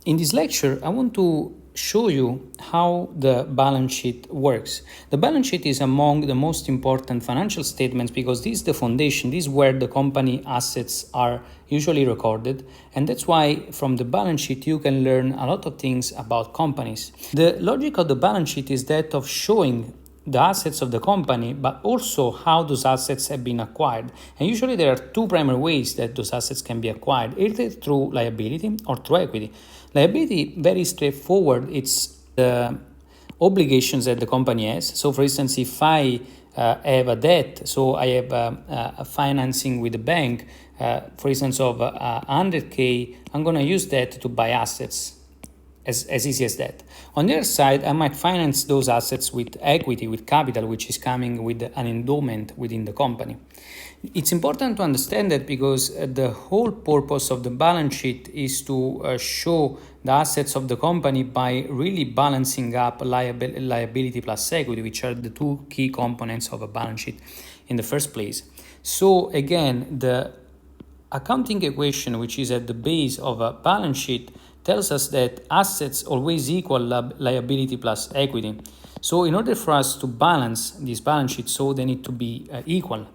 In this lecture, I want to show you how the balance sheet works. The balance sheet is among the most important financial statements because this is the foundation, this is where the company assets are usually recorded, and that's why from the balance sheet you can learn a lot of things about companies. The logic of the balance sheet is that of showing the assets of the company, but also how those assets have been acquired. And usually there are two primary ways that those assets can be acquired, either through liability or through equity. Liability, very straightforward, it's the obligations that the company has. So for instance, if I have a debt, so I have a financing with the bank, for instance of 100K, I'm going to use that to buy assets. As easy as that. On the other side, I might finance those assets with equity, with capital, which is coming with an endowment within the company. It's important to understand that because the whole purpose of the balance sheet is to show the assets of the company by really balancing up liability plus equity, which are the two key components of a balance sheet in the first place. So again, the accounting equation, which is at the base of a balance sheet, tells us that assets always equal liability plus equity. So in order for us to balance this balance sheet, so they need to be equal.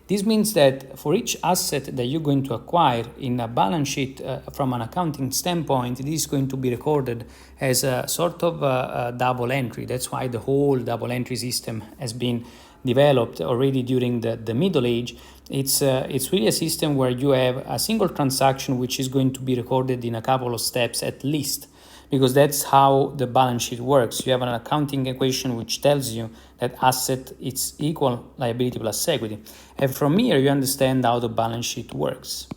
This means that for each asset that you're going to acquire in a balance sheet from an accounting standpoint, it is going to be recorded as a sort of a double entry. That's why the whole double entry system has been developed already during the Middle Age. It's really a system where you have a single transaction which is going to be recorded in a couple of steps at least, because that's how the balance sheet works. You have an accounting equation which tells you that asset is equal liability plus equity. And from here you understand how the balance sheet works.